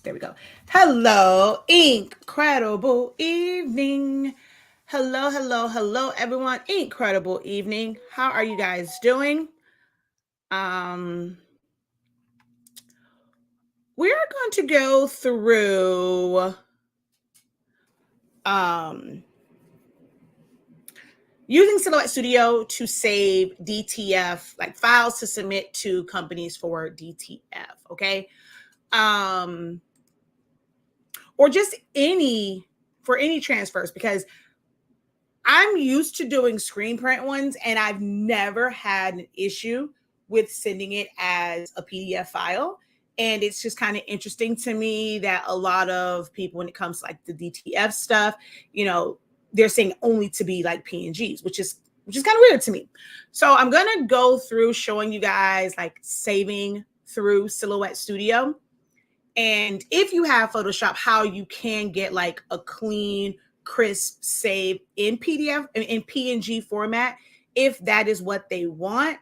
There we go. Hello, incredible evening. Hello, everyone. Incredible evening. How are you guys doing? Um, we're going to go through using Silhouette Studio to save DTF, like files to submit to companies for DTF. Okay. Or just for any transfers, because I'm used to doing screen print ones and I've never had an issue with sending it as a PDF file. And it's just kind of interesting to me that a lot of people, when it comes to like the DTF stuff, they're saying only to be like PNGs, which is kind of weird to me. So I'm going to go through showing you guys like saving through Silhouette Studio. And if you have Photoshop, how you can get like a clean, crisp save in PDF and in PNG format, if that is what they want.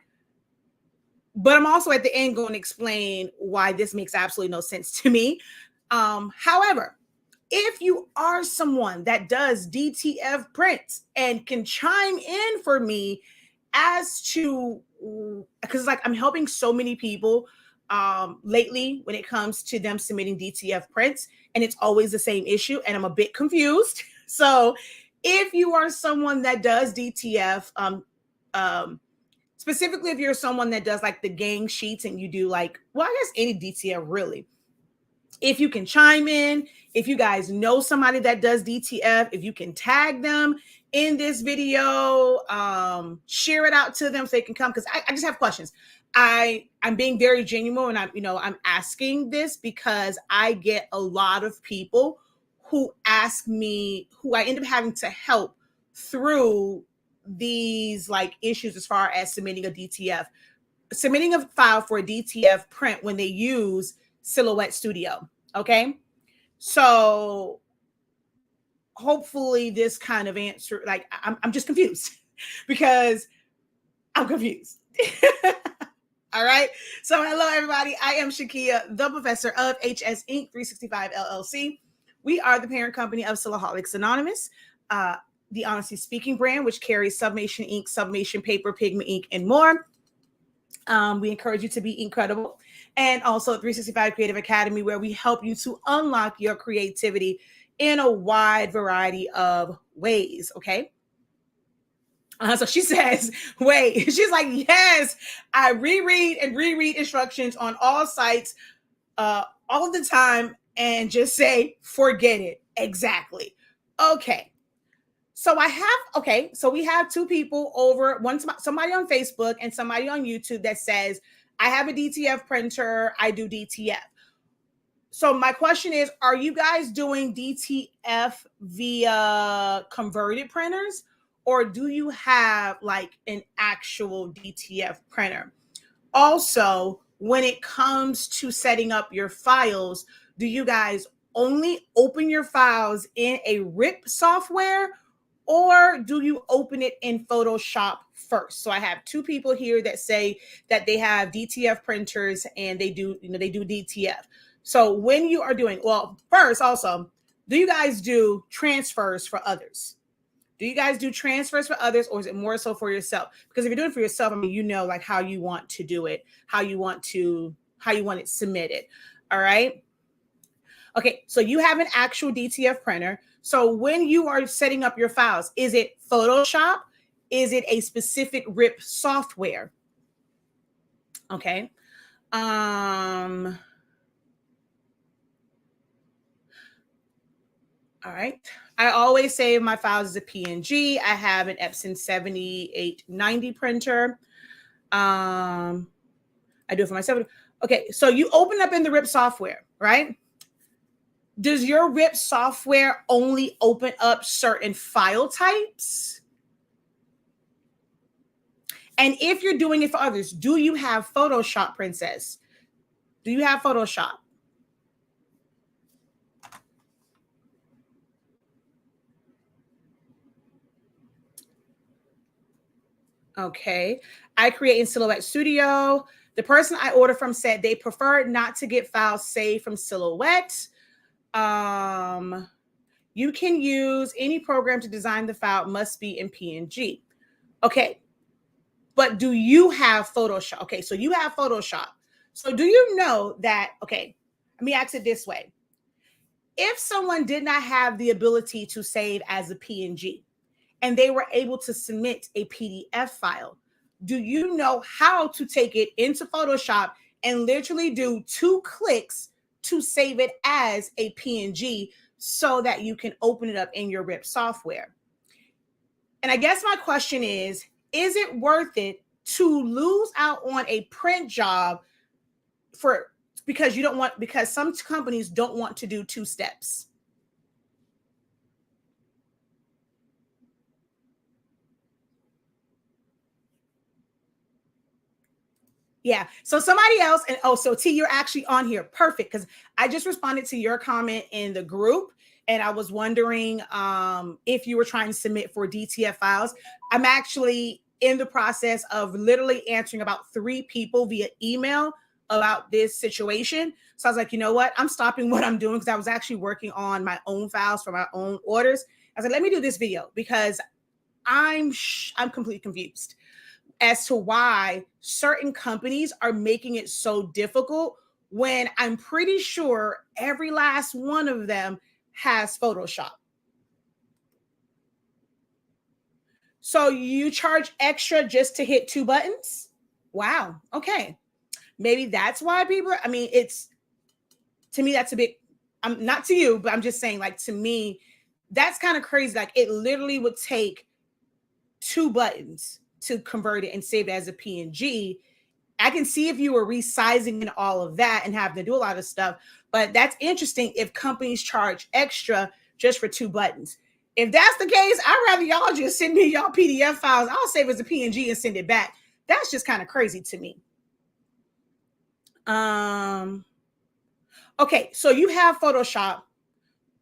But I'm also at the end going to explain why this makes absolutely no sense to me. However, if you are someone that does DTF prints and can chime in for me as to, because like I'm helping so many people lately when it comes to them submitting DTF prints, and it's always the same issue, and I'm a bit confused. So if you are someone that does DTF, specifically if you're someone that does like the gang sheets and you do like, well, I guess any DTF really, if you can chime in, if you guys know somebody that does DTF, if you can tag them in this video, share it out to them so they can come, because I just have questions. I'm being very genuine, and I'm asking this because I get a lot of people who ask me, who I end up having to help through these like issues as far as submitting a file for a DTF print when they use Silhouette Studio. Okay. So hopefully this kind of answer, like I'm just confused because I'm confused. All right. So hello, everybody. I am Shakia, the professor of HS Inc. 365 LLC. We are the parent company of Silaholics Anonymous, the Honestly Speaking brand, which carries Sublimation ink, Sublimation paper, pigment ink, and more. We encourage you to be incredible. And also 365 Creative Academy, where we help you to unlock your creativity in a wide variety of ways. Okay. So she says, wait, she's like, yes, I reread instructions on all sites all the time and just say, forget it. Exactly. Okay. So we have two people over, somebody on Facebook and somebody on YouTube that says, I have a DTF printer, I do DTF. So my question is, are you guys doing DTF via converted printers, or do you have like an actual DTF printer? Also, when it comes to setting up your files, do you guys only open your files in a RIP software, or do you open it in Photoshop first? So I have two people here that say that they have DTF printers and they do DTF. So when you are doing, well, first also, do you guys do transfers for others? Do you guys do transfers for others, or is it more so for yourself? Because if you're doing it for yourself, I mean, like how you want to do it, how you want it submitted. All right. Okay. So you have an actual DTF printer. So when you are setting up your files, is it Photoshop? Is it a specific RIP software? Okay. All right. I always save my files as a PNG. I have an Epson 7890 printer. I do it for myself. Okay. So you open up in the RIP software, right? Does your RIP software only open up certain file types? And if you're doing it for others, do you have Photoshop, Princess? Do you have Photoshop? Okay. I create in Silhouette Studio. The person I ordered from said they prefer not to get files saved from Silhouette. You can use any program to design the file, must be in PNG. Okay, but do you have Photoshop? Okay, so you have Photoshop. So do you know that, okay, let me ask it this way. If someone did not have the ability to save as a PNG and they were able to submit a PDF file, do you know how to take it into Photoshop and literally do 2 clicks to save it as a PNG so that you can open it up in your RIP software? And I guess my question is it worth it to lose out on a print job because some companies don't want to do 2 steps? Yeah. So somebody else, and so T, you're actually on here. Perfect. Because I just responded to your comment in the group, and I was wondering if you were trying to submit for DTF files. I'm actually in the process of literally answering about 3 people via email about this situation. So I was like, you know what? I'm stopping what I'm doing because I was actually working on my own files for my own orders. I was like, let me do this video because I'm completely confused as to why certain companies are making it so difficult when I'm pretty sure every last one of them has Photoshop. So you charge extra just to hit 2 buttons? Wow. Okay. Maybe that's why people, I mean, to me, that's a bit, I'm not to you, but I'm just saying, like, to me, that's kind of crazy. Like, it literally would take 2 buttons to convert it and save it as a PNG. I can see if you were resizing and all of that and having to do a lot of stuff, but that's interesting if companies charge extra just for 2 buttons. If that's the case, I'd rather y'all just send me y'all PDF files. I'll save it as a PNG and send it back. That's just kind of crazy to me. Okay, so you have Photoshop.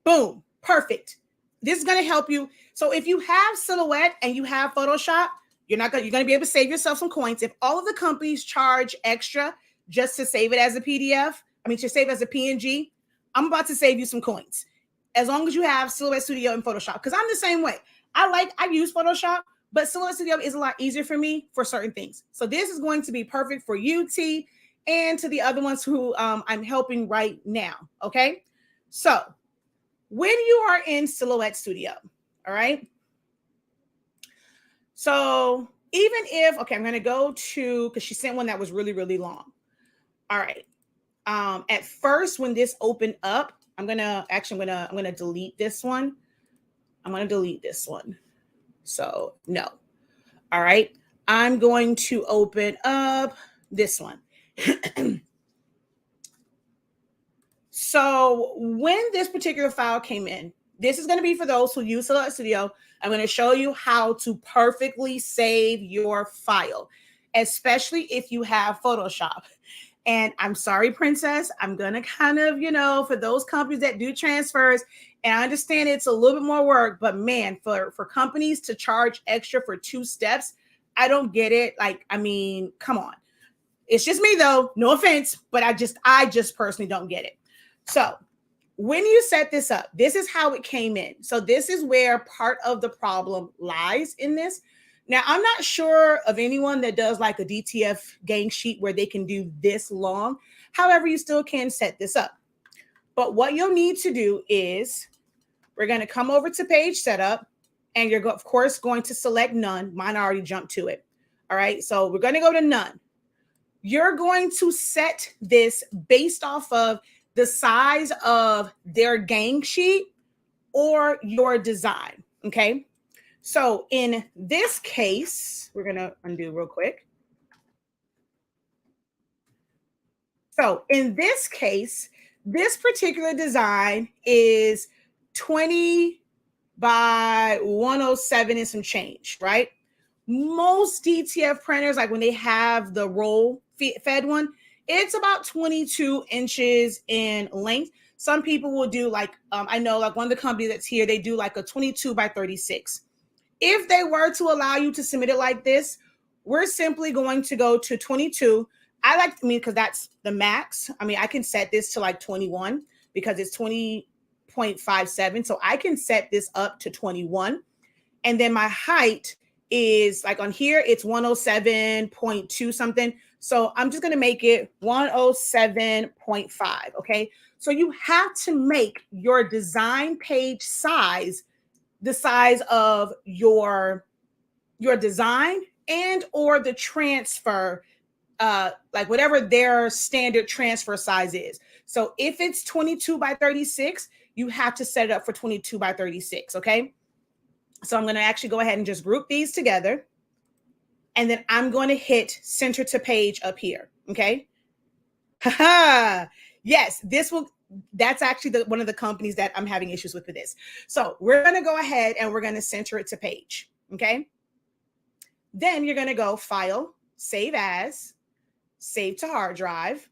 Boom, perfect. This is going to help you. So if you have Silhouette and you have Photoshop, you're going to be able to save yourself some coins. If all of the companies charge extra just to save it as a PDF, to save it as a PNG, I'm about to save you some coins. As long as you have Silhouette Studio and Photoshop, because I'm the same way. I use Photoshop, but Silhouette Studio is a lot easier for me for certain things. So this is going to be perfect for you, T, and to the other ones who I'm helping right now. Okay. So when you are in Silhouette Studio, all right. So even if, okay, I'm going to go to, because she sent one that was really, really long. All right. At first, when this opened up, I'm going to delete this one. I'm going to delete this one. So no. All right. I'm going to open up this one. So when this particular file came in, this is going to be for those who use Silhouette Studio. I'm going to show you how to perfectly save your file, especially if you have Photoshop. And I'm sorry, Princess, I'm going to kind of, for those companies that do transfers, and I understand it's a little bit more work, but man, for companies to charge extra for 2 steps, I don't get it. Like, come on. It's just me though, no offense, but I just personally don't get it. So when you set this up, this is how it came in. So this is where part of the problem lies in this. Now, I'm not sure of anyone that does like a DTF gang sheet where they can do this long. However, you still can set this up. But what you'll need to do is we're going to come over to page setup, and you're, of course, going to select none. Mine already jumped to it. All right. So we're going to go to none. You're going to set this based off of the size of their gang sheet or your design. Okay. So in this case, we're going to undo real quick. So in this case, this particular design is 20 by 107 and some change, right? Most DTF printers, like when they have the roll fed one, it's about 22 inches in length. Some people will do like, I know like one of the companies that's here, they do like a 22 by 36. If they were to allow you to submit it like this, we're simply going to go to 22. I like, I mean, because that's the max. I mean, I can set this to like 21 because it's 20.57. So I can set this up to 21. And then my height is like on here, it's 107.2 something. So I'm just going to make it 107.5. Okay. So you have to make your design page size the size of your design and or the transfer, like whatever their standard transfer size is. So if it's 22 by 36, you have to set it up for 22 by 36. Okay. So I'm going to actually go ahead and just group these together. And then I'm going to hit center to page up here. Okay. Yes, that's actually one of the companies that I'm having issues with this. So we're going to go ahead and we're going to center it to page. Okay. Then you're going to go file, save as, save to hard drive,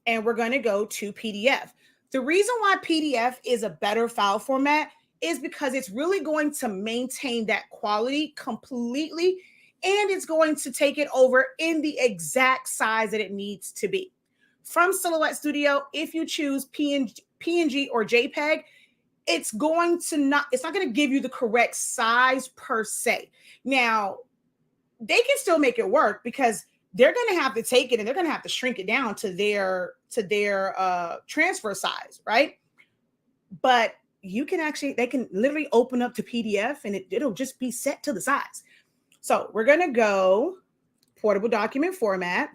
and we're going to go to PDF. The reason why PDF is a better file format is because it's really going to maintain that quality completely, and it's going to take it over in the exact size that it needs to be. From Silhouette Studio, if you choose PNG or JPEG, it's not going to give you the correct size per se. Now, they can still make it work because they're going to have to take it and they're going to have to shrink it down to their transfer size, right? But they can literally open up to PDF and it'll just be set to the size. So we're going to go portable document format,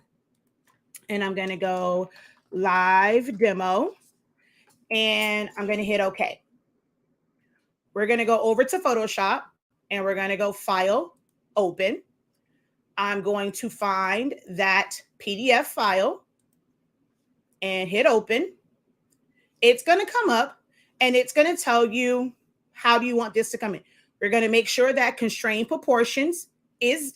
and I'm going to go live demo, and I'm going to hit OK. We're going to go over to Photoshop, and we're going to go file, open. I'm going to find that PDF file and hit open. It's going to come up and it's going to tell you how do you want this to come in. We're going to make sure that constrained proportions is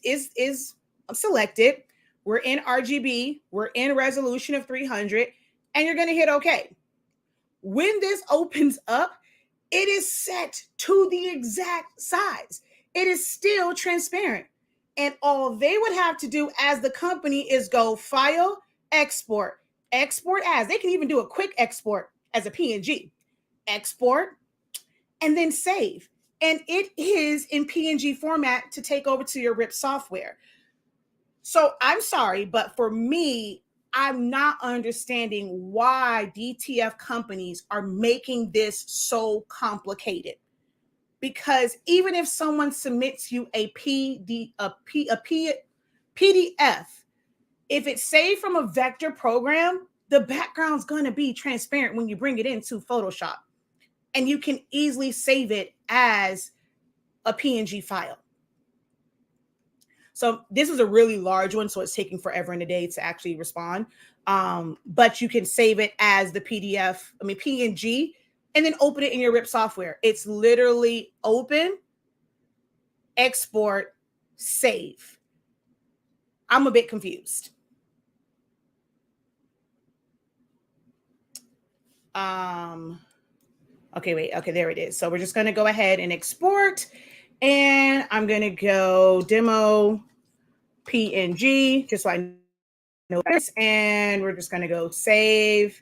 selected. We're in RGB. We're in resolution of 300, and you're going to hit OK. When this opens up, it is set to the exact size. It is still transparent. And all they would have to do as the company is go file, export as. They can even do a quick export as a PNG. Export, and then save. And it is in PNG format to take over to your RIP software. So I'm sorry, but for me, I'm not understanding why DTF companies are making this so complicated. Because even if someone submits you a PDF, if it's saved from a vector program, the background's going to be transparent when you bring it into Photoshop. And you can easily save it as a PNG file. So this is a really large one, so it's taking forever and a day to actually respond. But you can save it as the PNG, and then open it in your RIP software. It's literally open, export, save. I'm a bit confused. Okay, wait. Okay, there it is. So we're just going to go ahead and export. And I'm going to go demo PNG, just so I know this. And we're just going to go save.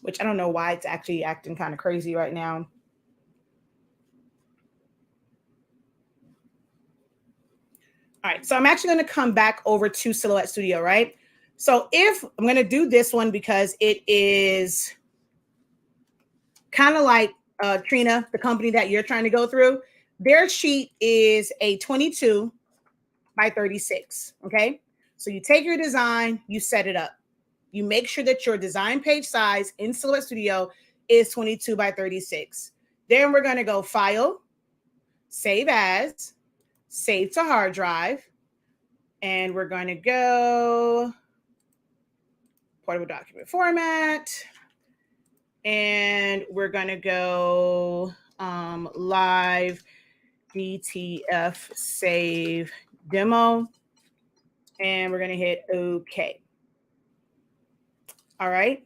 Which I don't know why it's actually acting kind of crazy right now. All right, so I'm actually going to come back over to Silhouette Studio, right? So if I'm going to do this one because it is kind of like Trina, the company that you're trying to go through, their sheet is a 22 by 36, okay? So you take your design, you set it up. You make sure that your design page size in Silhouette Studio is 22 by 36. Then we're going to go File, Save As, Save to Hard Drive, and we're going to go Portable Document Format, and we're going to go Live DTF Save Demo, and we're going to hit OK. All right.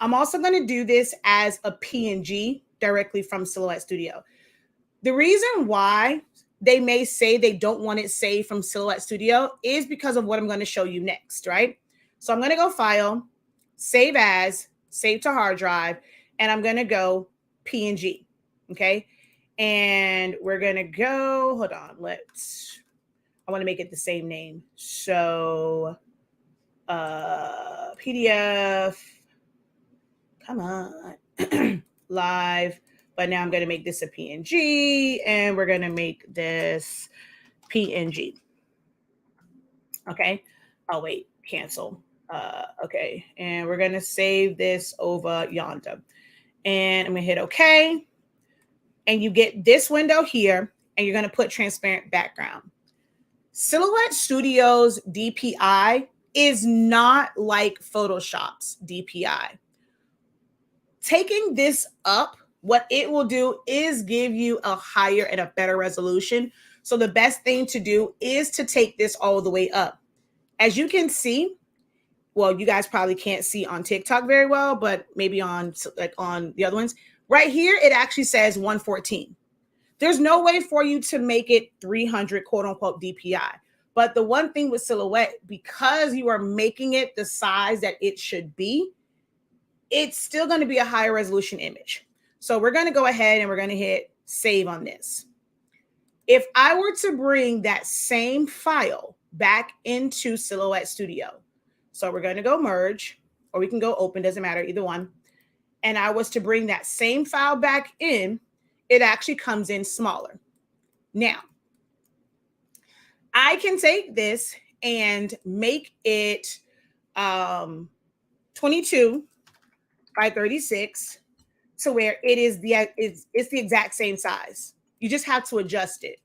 I'm also going to do this as a PNG directly from Silhouette Studio. The reason why they may say they don't want it saved from Silhouette Studio is because of what I'm going to show you next, right? So I'm going to go File, Save As, Save to Hard Drive, and I'm going to go PNG, okay? And we're going to go, hold on, I want to make it the same name. So PDF, come on, live. But now I'm going to make this a PNG, and we're going to make this PNG. Okay. Oh, wait, cancel. Okay. And we're going to save this over yonder. And I'm going to hit OK. And you get this window here, and you're going to put transparent background. Silhouette Studio's DPI is not like Photoshop's DPI. Taking this up, what it will do is give you a higher and a better resolution. So the best thing to do is to take this all the way up. As you can see, well, you guys probably can't see on TikTok very well, but maybe on the other ones. Right here, it actually says 114. There's no way for you to make it 300 quote unquote DPI. But the one thing with Silhouette, because you are making it the size that it should be, it's still going to be a higher resolution image. So we're going to go ahead and we're going to hit save on this. If I were to bring that same file back into Silhouette Studio, so we're going to go merge, or we can go open, doesn't matter, either one. And I was to bring that same file back in, it actually comes in smaller. Now, I can take this and make it 22 by 36 to where it is it's the exact same size. You just have to adjust it,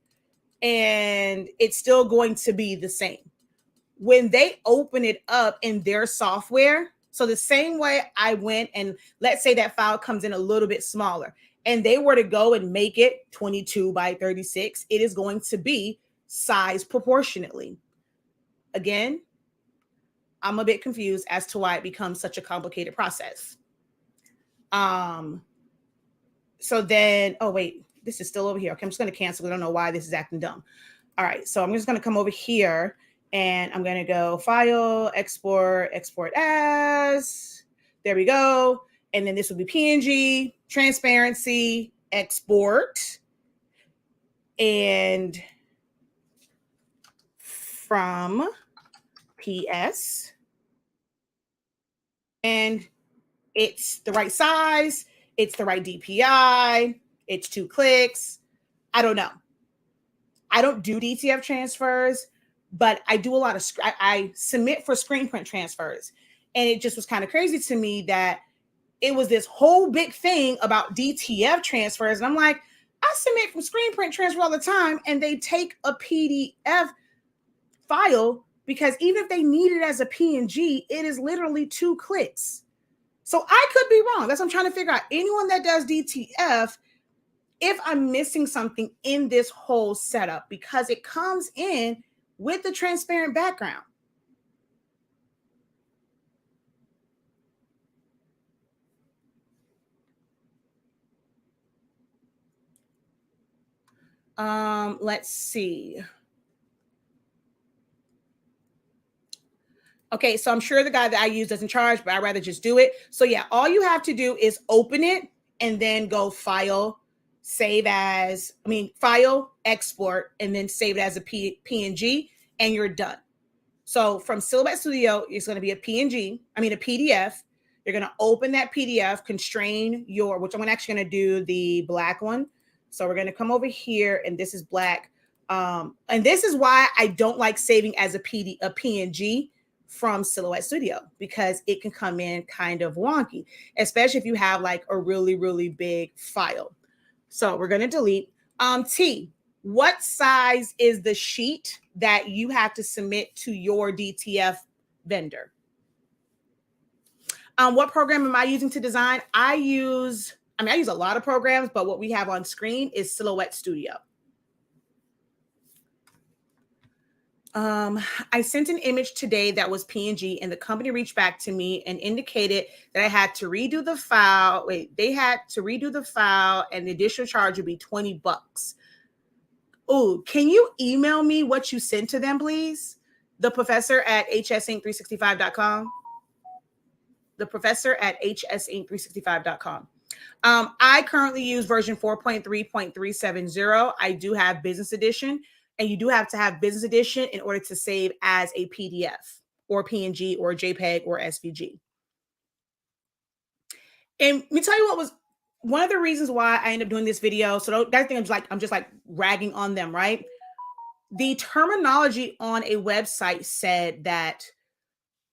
and it's still going to be the same. When they open it up in their software, so the same way I went and let's say that file comes in a little bit smaller, and they were to go and make it 22 by 36, it is going to be sized proportionately. Again, I'm a bit confused as to why it becomes such a complicated process. So then, oh wait, this is still over here. Okay, I'm just going to cancel. I don't know why this is acting dumb. All right, so I'm just going to come over here and I'm going to go File, Export, Export As. There we go. And then this will be PNG, Transparency, Export, and from PS. And it's the right size. It's the right DPI. It's 2 clicks. I don't know. I don't do DTF transfers, but I do a lot of, I submit for screen print transfers. And it just was kind of crazy to me that it was this whole big thing about DTF transfers. And I'm like, I submit from screen print transfer all the time, and they take a PDF file because even if they need it as a PNG, it is literally 2 clicks. So I could be wrong. That's what I'm trying to figure out. Anyone that does DTF, if I'm missing something in this whole setup, because it comes in with the transparent background. Let's see. Okay, so I'm sure the guy that I use doesn't charge, but I'd rather just do it. So yeah, all you have to do is open it and then go File, Save As, File, Export, and then save it as a PNG, and you're done. So from Silhouette Studio, it's going to be a PDF. You're going to open that PDF, constrain which I'm actually going to do the black one. So we're going to come over here, and this is black. And this is why I don't like saving as a PNG from Silhouette Studio, because it can come in kind of wonky, especially if you have like a really, really big file. So we're going to delete. T, what size is the sheet that you have to submit to your DTF vendor? What program am I using to design? I use a lot of programs, but what we have on screen is Silhouette Studio. I sent an image today that was PNG, and the company reached back to me and indicated that I had to redo the file. They had to redo the file, and the additional charge would be $20. Oh, can you email me what you sent to them, please? The professor at hsink365.com. The professor at hsink365.com. I currently use version 4.3.370. I do have business edition, and you do have to have business edition in order to save as a PDF or PNG or JPEG or SVG. And let me tell you what was one of the reasons why I ended up doing this video. So that thing, I'm just like ragging on them, right? The terminology on a website said that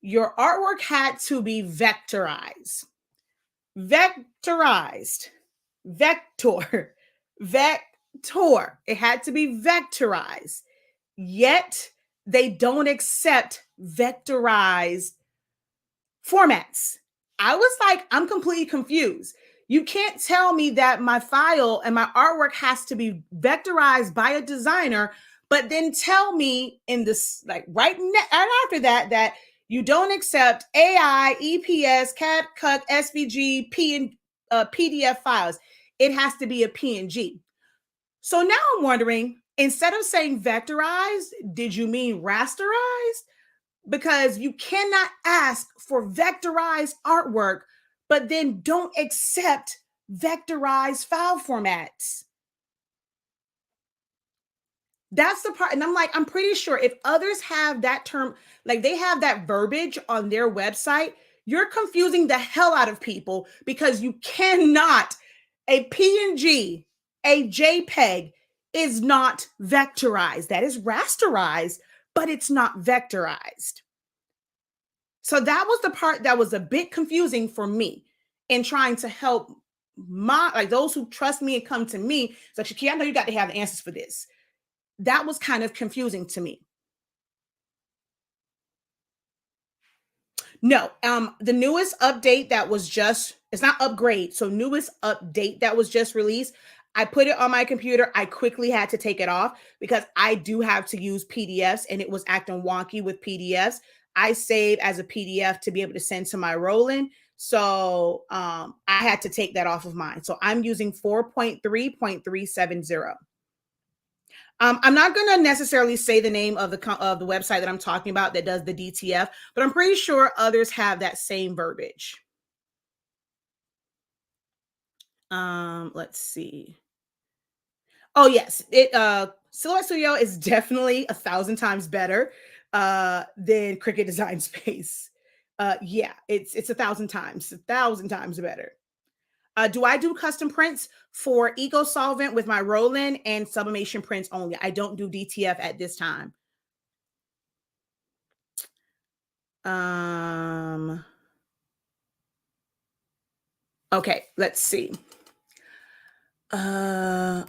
your artwork had to be vectorized. Vectorized. Vector. Vector. It had to be vectorized. Yet they don't accept vectorized formats. I was like, I'm completely confused. You can't tell me that my file and my artwork has to be vectorized by a designer, but then tell me in this, like right after that, that you don't accept AI, EPS, CAD, SVG, PDF files. It has to be a PNG. So now I'm wondering, instead of saying vectorized, did you mean rasterized? Because you cannot ask for vectorized artwork, but then don't accept vectorized file formats. That's the part. And I'm like, I'm pretty sure if others have that term, like they have that verbiage on their website, you're confusing the hell out of people because you cannot, a PNG, a JPEG is not vectorized. That is rasterized, but it's not vectorized. So that was the part that was a bit confusing for me in trying to help those who trust me and come to me. So Shaki, I know you got to have the answers for this. That was kind of confusing to me. No, the newest update that was just, it's not upgrade. So newest update that was just released, I put it on my computer. I quickly had to take it off because I do have to use PDFs and it was acting wonky with PDFs. I save as a PDF to be able to send to my Roland. So I had to take that off of mine. So I'm using 4.3.370. I'm not going to necessarily say the name of the website that I'm talking about that does the DTF, but I'm pretty sure others have that same verbiage. Let's see. Oh yes, Silhouette Studio is definitely 1,000 times better than Cricut Design Space. Yeah, it's 1,000 times better. Do I do custom prints for Eco Solvent with my Roland and Sublimation prints only? I don't do DTF at this time. Okay, let's see.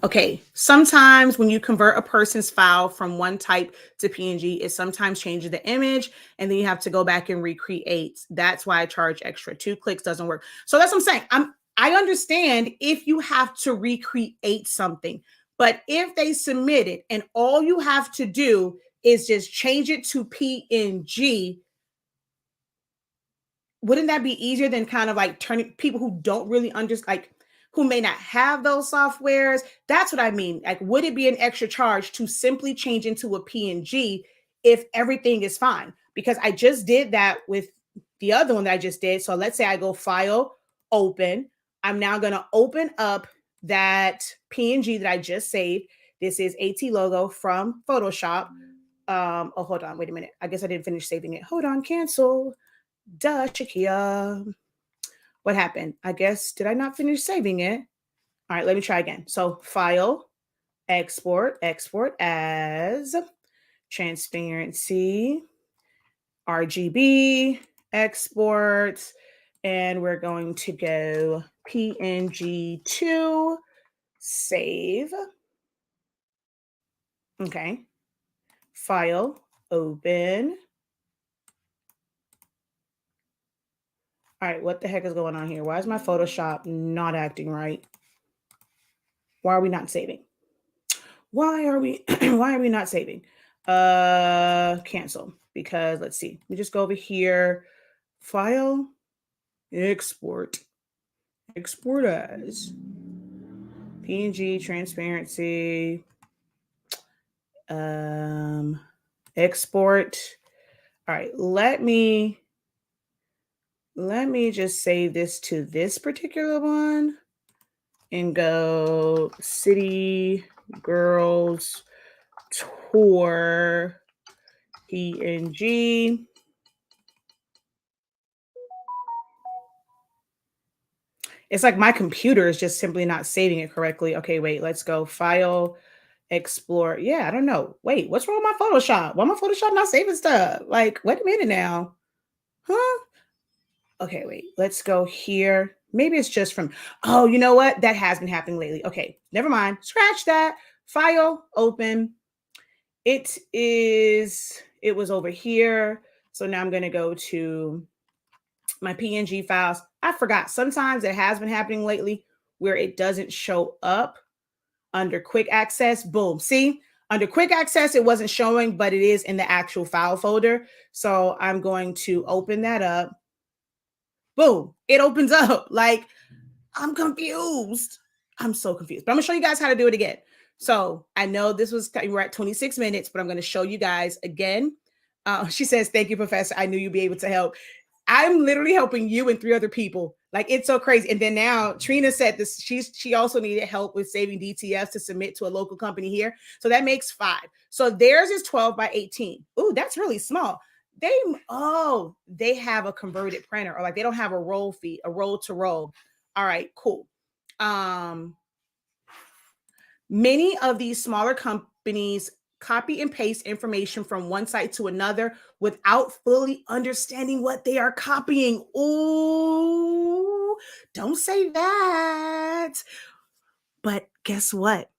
Okay. Sometimes when you convert a person's file from one type to PNG, it sometimes changes the image and then you have to go back and recreate. That's why I charge extra. 2 clicks doesn't work. So that's what I'm saying. I understand if you have to recreate something, but if they submit it and all you have to do is just change it to PNG, wouldn't that be easier than kind of like turning people who don't really understand, like who may not have those softwares? That's what I mean. Like, would it be an extra charge to simply change into a PNG if everything is fine? Because I just did that with the other one that I just did. So let's say I go file, open. I'm now going to open up that PNG that I just saved. This is AT logo from Photoshop. Oh, hold on. Wait a minute. I guess I didn't finish saving it. Hold on. Cancel. Duh, Shakia. What happened? I guess, did I not finish saving it? All right, let me try again. So file, export as transparency, RGB, export, and we're going to go PNG2, save. Okay. File, open. All right, what the heck is going on here? Why is my Photoshop not acting right? Why are we not saving? Why are we not saving? Cancel. Because let's see. Let me just go over here. File, export. Export as PNG transparency. Export. All right, let me just save this to this particular one and go City Girls Tour PNG. It's like my computer is just simply not saving it correctly. Okay, wait, let's go File, Explore. Yeah, I don't know. Wait, what's wrong with my Photoshop? Why my Photoshop not saving stuff? Like, wait a minute now. Huh? Okay, wait, let's go here. Maybe it's just from, oh, you know what? That has been happening lately. Okay, never mind. Scratch that. File, open. It was over here. So now I'm going to go to my PNG files. I forgot. Sometimes it has been happening lately where it doesn't show up under quick access. Boom. See, under quick access, it wasn't showing, but it is in the actual file folder. So I'm going to open that up. Boom. It opens up. Like, I'm confused. I'm so confused. But I'm going to show you guys how to do it again. So I know we're at 26 minutes, but I'm going to show you guys again. She says, thank you, Professor. I knew you'd be able to help. I'm literally helping you and 3 other people. Like, it's so crazy. And then now Trina said this, she also needed help with saving DTFs to submit to a local company here. So that makes 5. So theirs is 12 by 18. Ooh, that's really small. They have a converted printer, or like they don't have a roll to roll. All right, cool. Many of these smaller companies copy and paste information from one site to another without fully understanding what they are copying. Ooh, don't say that. But guess what?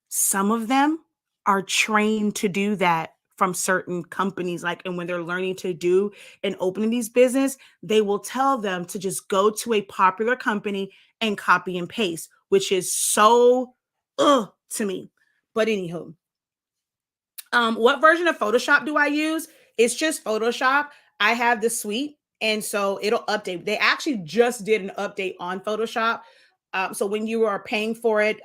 Some of them are trained to do that from certain companies. And when they're learning to do and opening these business, they will tell them to just go to a popular company and copy and paste, which is so to me. But anywho, what version of Photoshop do I use? It's just Photoshop. I have the suite, and so it'll update. They actually just did an update on Photoshop. So when you are paying for it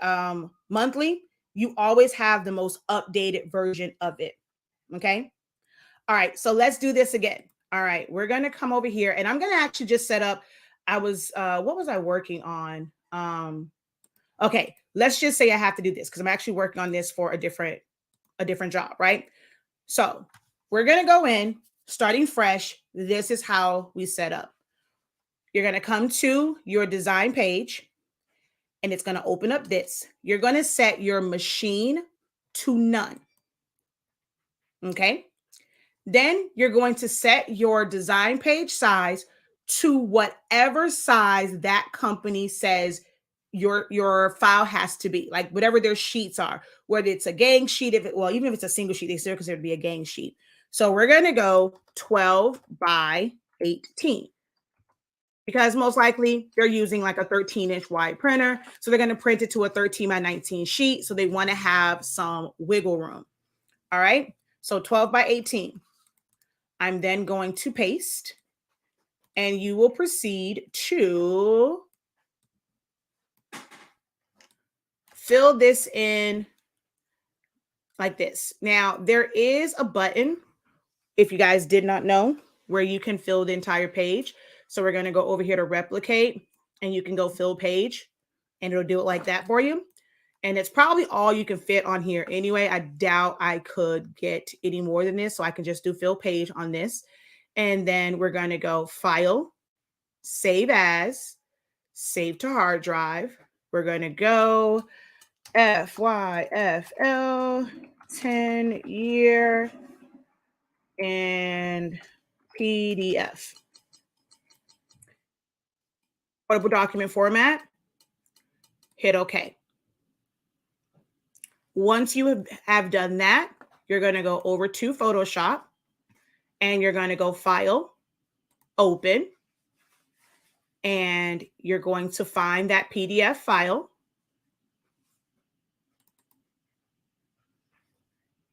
monthly, you always have the most updated version of it. Okay. All right. So let's do this again. All right. We're going to come over here, and I'm going to actually just set up. What was I working on? Okay. Let's just say I have to do this because I'm actually working on this for a different job, right? So we're going to go in, starting fresh. This is how we set up. You're going to come to your design page, and it's going to open up this. You're going to set your machine to none. Okay. Then you're going to set your design page size to whatever size that company says your file has to be, like whatever their sheets are, whether it's a gang sheet, even if it's a single sheet, they still consider it to be a gang sheet. So we're going to go 12 by 18 because most likely they're using like a 13-inch wide printer. So they're going to print it to a 13 by 19 sheet. So they want to have some wiggle room. All right. So 12 by 18. I'm then going to paste, and you will proceed to fill this in like this. Now, there is a button, if you guys did not know, where you can fill the entire page. So we're going to go over here to replicate, and you can go fill page, and it'll do it like that for you. And it's probably all you can fit on here anyway. I doubt I could get any more than this, so I can just do fill page on this. And then we're going to go File, Save As, Save to Hard Drive. We're going to go FYFL 10-year and PDF. Portable document format. Hit OK. Once you have done that, you're going to go over to Photoshop, and you're going to go File, Open, and you're going to find that PDF file.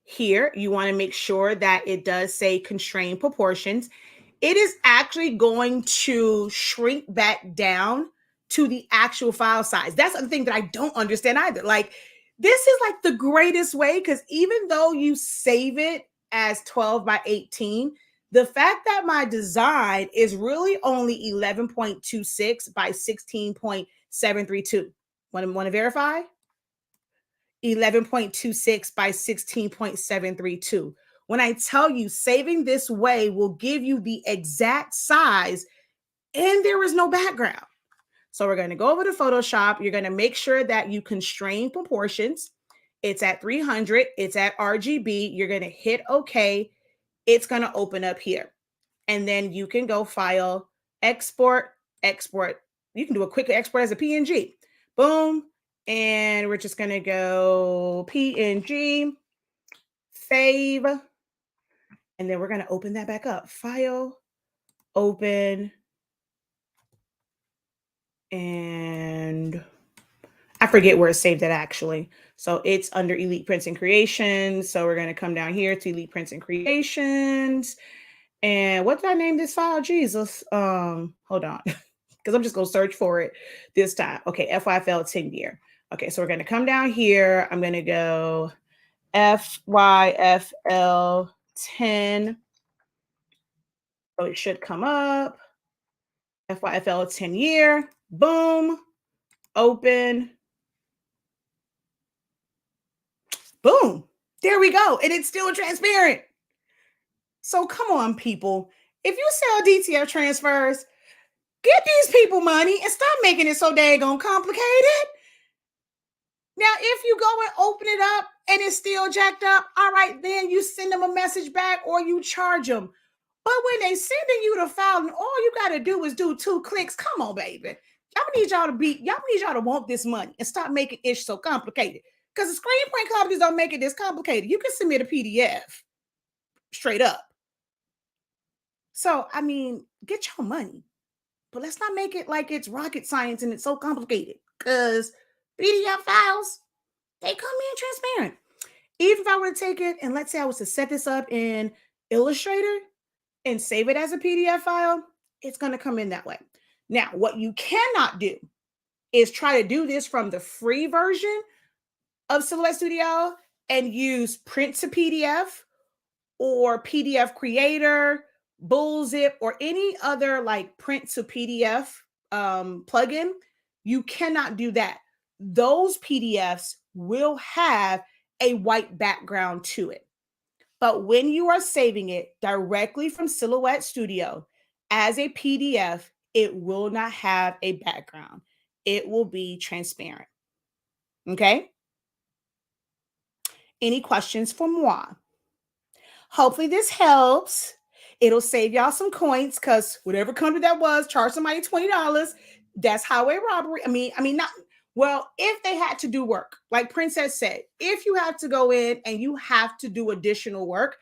Here, you want to make sure that it does say constrained proportions. It is actually going to shrink back down to the actual file size. That's the thing that I don't understand either. Like, This is like the greatest way, because even though you save it as 12 by 18, the fact that my design is really only 11.26 by 16.732. Want to verify? 11.26 by 16.732. When I tell you saving this way will give you the exact size and there is no background. So we're going to go over to Photoshop. You're going to make sure that you constrain proportions. It's at 300. It's at RGB. You're going to hit OK. It's going to open up here. And then you can go File, Export, Export. You can do a quick export as a PNG. Boom. And we're just going to go PNG, save. And then we're going to open that back up. File, open. And I forget where it's saved at actually. So it's under Elite Prints and Creations. So we're going to come down here to Elite Prints and Creations. And what did I name this file? Jesus. Hold on. Because I'm just going to search for it this time. Okay, FYFL 10 year. Okay, so we're going to come down here. I'm going to go FYFL 10. So it should come up. FYFL 10 year. Boom. Open. Boom. There we go. And it's still transparent. So come on, people. If you sell DTF transfers, get these people money and stop making it so daggone complicated. Now, if you go and open it up and it's still jacked up, all right, then you send them a message back or you charge them. But when they sending you the file and all you got to do is do 2 clicks, come on, baby. Y'all need y'all to want this money and stop making it so complicated. Because the screen print companies don't make it this complicated. You can submit a PDF straight up. So, I mean, get your money. But let's not make it like it's rocket science and it's so complicated. Because PDF files, they come in transparent. Even if I were to take it and let's say I was to set this up in Illustrator and save it as a PDF file, it's going to come in that way. Now, what you cannot do is try to do this from the free version of Silhouette Studio and use print to PDF or PDF Creator, Bullzip, or any other like print to PDF plugin. You cannot do that. Those PDFs will have a white background to it. But when you are saving it directly from Silhouette Studio as a PDF, it will not have a background. It will be transparent. Okay? Any questions for moi? Hopefully this helps. It'll save y'all some coins because whatever company that was, charge somebody $20. That's highway robbery. I mean, not, well, if they had to do work, like Princess said, if you have to go in and you have to do additional work,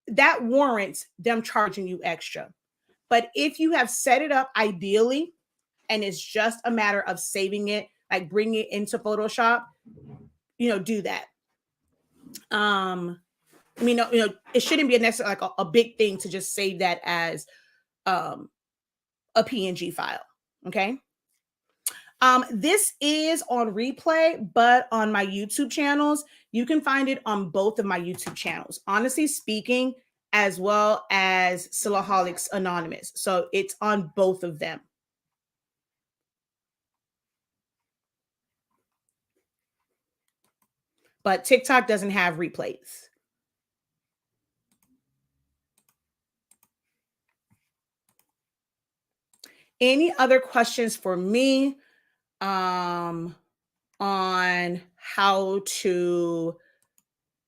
that warrants them charging you extra. But if you have set it up ideally, and it's just a matter of saving it, like bring it into Photoshop, do that. It shouldn't be necessarily like a big thing to just save that as a PNG file. Okay. This is on replay, but on my YouTube channels, you can find it on both of my YouTube channels, Honestly Speaking, as well as Silaholics Anonymous. So it's on both of them. But TikTok doesn't have replays. Any other questions for me on how to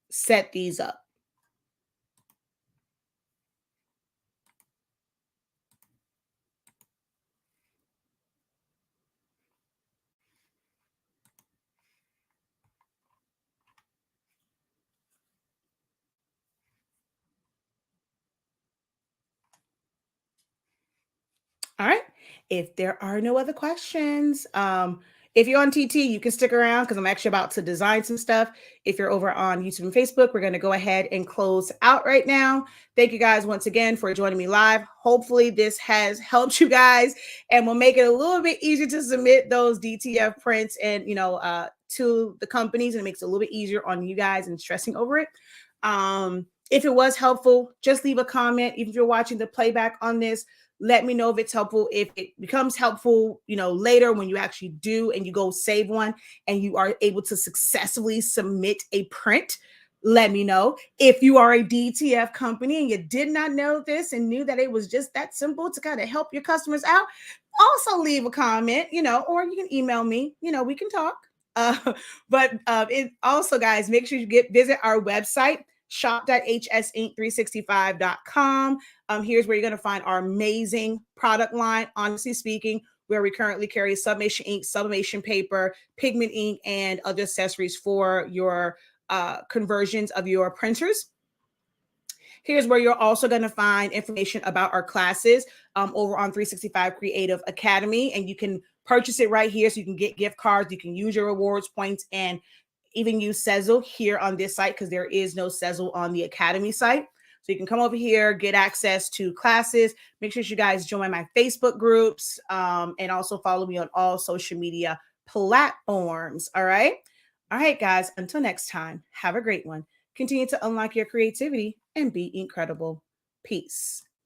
set these up? All right. If there are no other questions, if you're on TT, you can stick around because I'm actually about to design some stuff. If you're over on YouTube and Facebook, we're going to go ahead and close out right now. Thank you guys once again for joining me live. Hopefully this has helped you guys and will make it a little bit easier to submit those DTF prints and, to the companies, and it makes it a little bit easier on you guys and stressing over it. If it was helpful, just leave a comment. Even if you're watching the playback on this, let me know if it's helpful. If it becomes helpful, later when you actually do and you go save one and you are able to successfully submit a print, let me know. If you are a DTF company and you did not know this and knew that it was just that simple to kind of help your customers out, also leave a comment, or you can email me, we can talk. But it also, guys, make sure you visit our website, shop.hsink365.com. Here's where you're going to find our amazing product line, honestly speaking, where we currently carry sublimation ink, sublimation paper, pigment ink, and other accessories for your conversions of your printers. Here's where you're also going to find information about our classes over on 365 Creative Academy, and you can purchase it right here so you can get gift cards. You can use your rewards points and even use Sezzle here on this site because there is no Sezzle on the Academy site. So you can come over here, get access to classes. Make sure you guys join my Facebook groups and also follow me on all social media platforms. All right. All right, guys. Until next time, have a great one. Continue to unlock your creativity and be incredible. Peace.